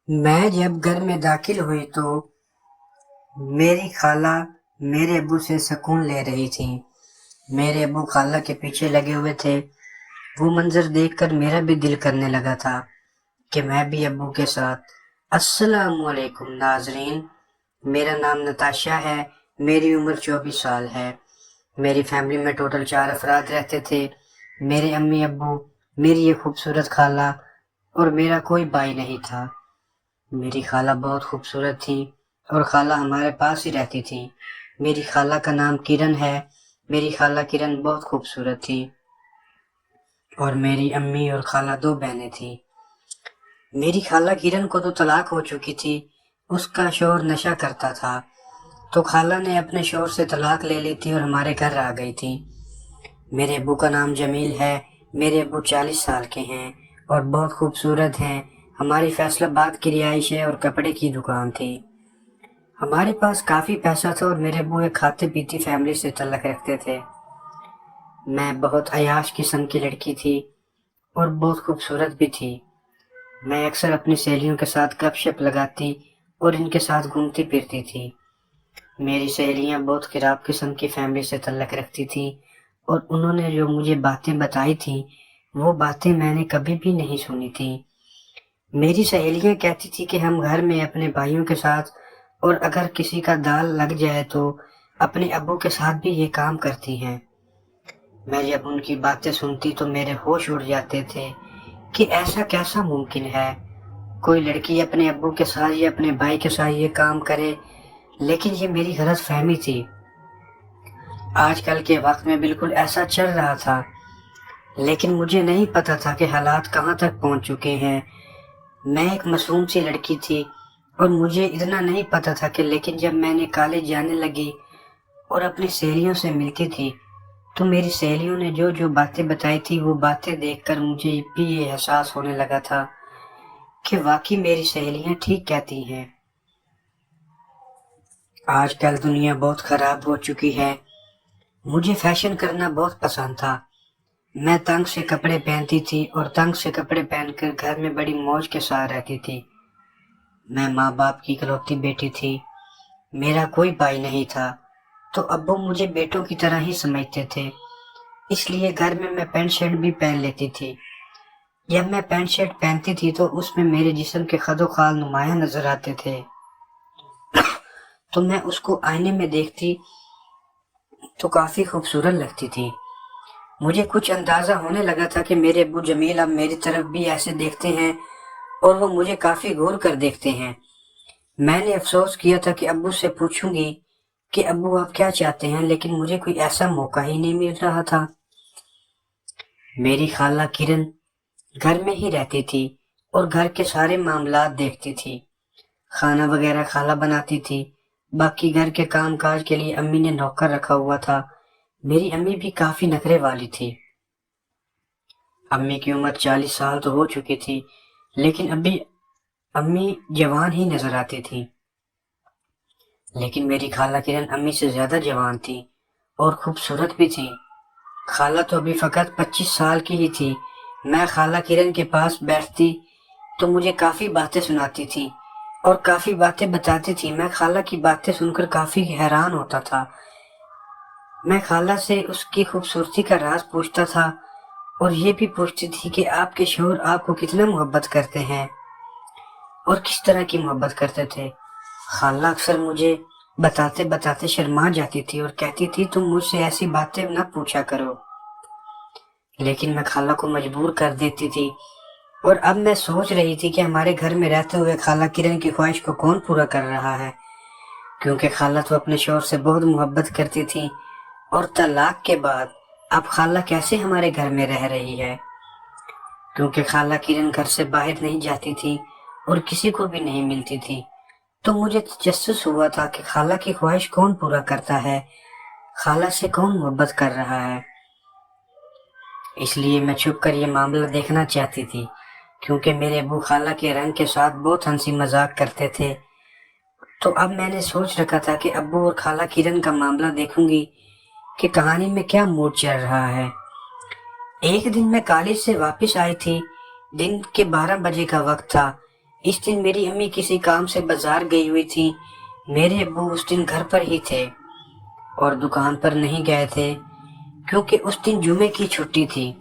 میں جب گھر میں داخل ہوئی تو میری خالہ میرے ابو سے سکون لے رہی تھی۔ میرے ابو خالہ کے پیچھے لگے ہوئے تھے۔ وہ منظر دیکھ کر میرا بھی دل کرنے لگا تھا کہ میں بھی ابو کے ساتھ۔ السلام علیکم ناظرین، میرا نام نتاشا ہے، میری عمر 24 سال ہے۔ میری فیملی میں ٹوٹل 4 افراد رہتے تھے، میرے امی ابو، میری یہ خوبصورت خالہ اور میرا کوئی بھائی نہیں تھا۔ میری خالہ بہت خوبصورت تھی اور خالہ ہمارے پاس ہی رہتی تھی۔ میری خالہ کا نام کرن ہے۔ میری خالہ کرن بہت خوبصورت تھی اور میری امی اور خالہ 2 بہنیں تھیں۔ میری خالہ کرن کو تو طلاق ہو چکی تھی، اس کا شوہر نشہ کرتا تھا، تو خالہ نے اپنے شوہر سے طلاق لے لی تھی اور ہمارے گھر آ گئی تھی۔ میرے ابو کا نام جمیل ہے۔ میرے ابو 40 سال کے ہیں اور بہت خوبصورت ہیں۔ ہماری فیصل آباد کی رہائش ہے اور کپڑے کی دکان تھی۔ ہمارے پاس کافی پیسہ تھا اور میرے ابو ایک کھاتے پیتی فیملی سے تعلق رکھتے تھے۔ میں بہت عیاش قسم کی لڑکی تھی اور بہت خوبصورت بھی تھی۔ میں اکثر اپنی سہیلیوں کے ساتھ گپ شپ لگاتی اور ان کے ساتھ گھومتی پھرتی تھی۔ میری سہیلیاں بہت خراب قسم کی فیملی سے تعلق رکھتی تھیں اور انہوں نے جو مجھے باتیں بتائی تھیں وہ باتیں میں نے کبھی بھی نہیں سنی تھیں۔ میری سہیلیاں کہتی تھی کہ ہم گھر میں اپنے بھائیوں کے ساتھ اور اگر کسی کا دال لگ جائے تو اپنے ابو کے ساتھ بھی یہ کام کرتی ہیں۔ میں جب ان کی باتیں سنتی تو میرے ہوش اڑ جاتے تھے کہ ایسا کیسا ممکن ہے کوئی لڑکی اپنے ابو کے ساتھ یا اپنے بھائی کے ساتھ یہ کام کرے، لیکن یہ میری غلط فہمی تھی۔ آج کل کے وقت میں بالکل ایسا چل رہا تھا، لیکن مجھے نہیں پتا تھا کہ حالات کہاں تک پہنچ چکے ہیں۔ میں ایک معصوم سی لڑکی تھی اور مجھے اتنا نہیں پتا تھا کہ لیکن جب میں نے کالج جانے لگی اور اپنی سہیلیوں سے ملتی تھی تو میری سہیلیوں نے جو جو باتیں بتائی تھی وہ باتیں دیکھ کر مجھے بھی یہ احساس ہونے لگا تھا کہ واقعی میری سہیلیاں ٹھیک کہتی ہیں۔ آج کل دنیا بہت خراب ہو چکی ہے۔ مجھے فیشن کرنا بہت پسند تھا۔ میں تنگ سے کپڑے پہنتی تھی اور تنگ سے کپڑے پہن کر گھر میں بڑی موج کے ساتھ رہتی تھی۔ میں ماں باپ کی اکلوتی بیٹی تھی، میرا کوئی بھائی نہیں تھا، تو ابو مجھے بیٹوں کی طرح ہی سمجھتے تھے، اس لیے گھر میں پینٹ شرٹ بھی پہن لیتی تھی۔ جب میں پینٹ شرٹ پہنتی تھی تو اس میں میرے جسم کے خد و خال نمایاں نظر آتے تھے، تو میں اس کو آئینے میں دیکھتی تو کافی خوبصورت لگتی تھی۔ مجھے کچھ اندازہ ہونے لگا تھا کہ میرے ابو جمیل اب میری طرف بھی ایسے دیکھتے ہیں اور وہ مجھے کافی غور کر دیکھتے ہیں۔ میں نے افسوس کیا تھا کہ ابو سے پوچھوں گی کہ ابو آپ کیا چاہتے ہیں، لیکن مجھے کوئی ایسا موقع ہی نہیں مل رہا تھا۔ میری خالہ کرن گھر میں ہی رہتی تھی اور گھر کے سارے معاملات دیکھتی تھی۔ کھانا وغیرہ خالہ بناتی تھی، باقی گھر کے کام کاج کے لیے امی نے نوکر رکھا ہوا تھا۔ میری امی بھی کافی نخرے والی تھی۔ امی کی عمر 40 سال تو ہو چکی تھی، لیکن ابھی امی جوان ہی نظر آتی تھی۔ لیکن میری خالہ کرن امی سے زیادہ جوان تھی اور خوبصورت بھی تھی۔ خالہ تو ابھی فقط 25 سال کی ہی تھی۔ میں خالہ کرن کے پاس بیٹھتی تو مجھے کافی باتیں سناتی تھی اور کافی باتیں بتاتی تھی۔ میں خالہ کی باتیں سن کر کافی حیران ہوتا تھا۔ میں خالہ سے اس کی خوبصورتی کا راز پوچھتا تھا اور یہ بھی پوچھتی تھی کہ آپ کے شوہر آپ کو کتنا محبت کرتے ہیں اور کس طرح کی محبت کرتے تھے۔ خالہ اکثر مجھے بتاتے بتاتے شرما جاتی تھی اور کہتی تھی تم مجھ سے ایسی باتیں نہ پوچھا کرو، لیکن میں خالہ کو مجبور کر دیتی تھی۔ اور اب میں سوچ رہی تھی کہ ہمارے گھر میں رہتے ہوئے خالہ کرن کی خواہش کو کون پورا کر رہا ہے، کیونکہ خالہ تو اپنے شوہر سے بہت محبت کرتی تھی اور طلاق کے بعد اب خالہ کیسے ہمارے گھر میں رہ رہی ہے، کیونکہ خالہ کرن گھر سے باہر نہیں جاتی تھی اور کسی کو بھی نہیں ملتی تھی۔ تو مجھے تجسس ہوا تھا کہ خالہ کی خواہش کون پورا کرتا ہے، خالہ سے کون محبت کر رہا ہے۔ اس لیے میں چھپ کر یہ معاملہ دیکھنا چاہتی تھی، کیونکہ میرے ابو خالہ کے رنگ کے ساتھ بہت ہنسی مذاق کرتے تھے۔ تو اب میں نے سوچ رکھا تھا کہ ابو اور خالہ کرن کا معاملہ دیکھوں گی کہ کہانی میں کیا موڑ چل رہا ہے۔ ایک دن میں کالج سے واپس آئی تھی، دن کے 12 بجے کا وقت تھا۔ اس دن میری امی کسی کام سے بازار گئی ہوئی تھی، میرے ابو اس دن گھر پر ہی تھے اور دکان پر نہیں گئے تھے کیونکہ اس دن جمعے کی چھٹی تھی۔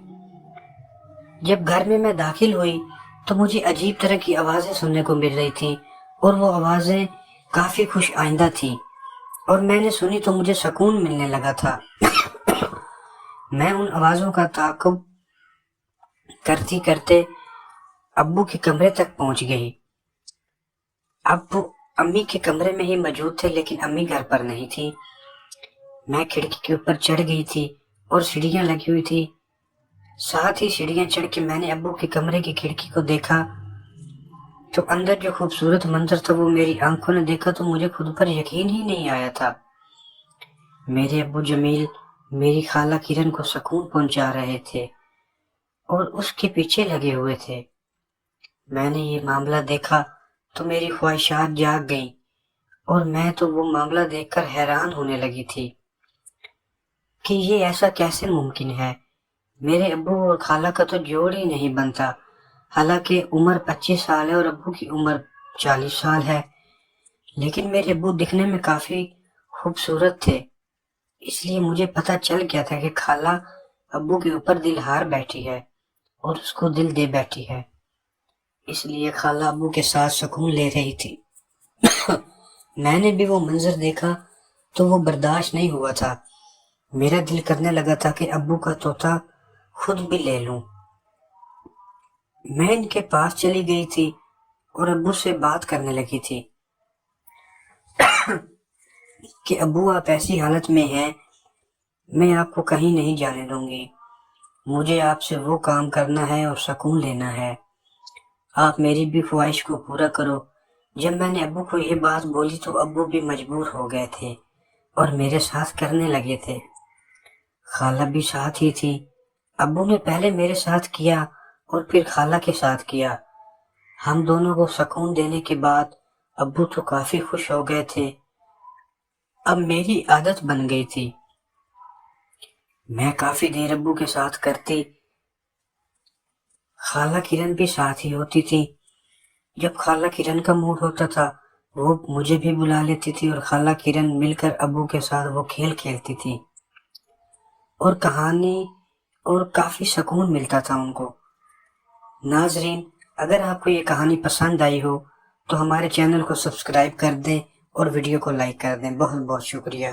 جب گھر میں داخل ہوئی تو مجھے عجیب طرح کی آوازیں سننے کو مل رہی تھیں اور وہ آوازیں کافی خوش آئندہ تھیں اور میں نے سنی تو مجھے سکون ملنے لگا تھا۔ میں ان آوازوں کا تعاقب کرتے کرتے ابو کے کمرے تک پہنچ گئی۔ ابو امی کے کمرے میں ہی موجود تھے لیکن امی گھر پر نہیں تھی۔ میں کھڑکی کے اوپر چڑھ گئی تھی اور سیڑھیاں لگی ہوئی تھی، ساتھ ہی سیڑھیاں چڑھ کے میں نے ابو کے کمرے کی کھڑکی کو دیکھا تو اندر جو خوبصورت منظر تھا وہ میری آنکھوں نے دیکھا تو مجھے خود پر یقین ہی نہیں آیا تھا۔ میرے ابو جمیل میری خالہ کرن کو سکون پہنچا رہے تھے اور اس کے پیچھے لگے ہوئے تھے۔ میں نے یہ معاملہ دیکھا تو میری خواہشات جاگ گئیں اور میں تو وہ معاملہ دیکھ کر حیران ہونے لگی تھی کہ یہ ایسا کیسے ممکن ہے۔ میرے ابو اور خالہ کا تو جوڑ ہی نہیں بنتا، حالانکہ عمر 25 سال ہے اور ابو کی عمر 40 سال ہے، لیکن میرے ابو دکھنے میں کافی خوبصورت تھے، اس لیے مجھے پتہ چل گیا تھا کہ خالہ ابو کے اوپر دل ہار بیٹھی ہے اور اس کو دل دے بیٹھی ہے، اس لیے خالہ ابو کے ساتھ سکون لے رہی تھی۔ میں نے بھی وہ منظر دیکھا تو وہ برداشت نہیں ہوا تھا، میرا دل کرنے لگا تھا کہ ابو کا طوطا خود بھی لے لوں۔ میں ان کے پاس چلی گئی تھی اور ابو سے بات کرنے لگی تھی کہ ابو آپ ایسی حالت میں ہیں، میں آپ کو کہیں نہیں جانے دوں گی، مجھے آپ سے وہ کام کرنا ہے اور سکون لینا ہے، آپ میری بھی خواہش کو پورا کرو۔ جب میں نے ابو کو یہ بات بولی تو ابو بھی مجبور ہو گئے تھے اور میرے ساتھ کرنے لگے تھے۔ خالہ بھی ساتھ ہی تھی، ابو نے پہلے میرے ساتھ کیا اور پھر خالہ کے ساتھ کیا۔ ہم دونوں کو سکون دینے کے بعد ابو تو کافی خوش ہو گئے تھے۔ اب میری عادت بن گئی تھی، میں کافی دیر ابو کے ساتھ کرتی، خالہ کرن بھی ساتھ ہی ہوتی تھی۔ جب خالہ کرن کا موڈ ہوتا تھا وہ مجھے بھی بلا لیتی تھی اور خالہ کرن مل کر ابو کے ساتھ وہ کھیل کھیلتی تھی اور کہانی اور کافی سکون ملتا تھا ان کو۔ ناظرین، اگر آپ کو یہ کہانی پسند آئی ہو تو ہمارے چینل کو سبسکرائب کر دیں اور ویڈیو کو لائک کر دیں۔ بہت بہت شکریہ۔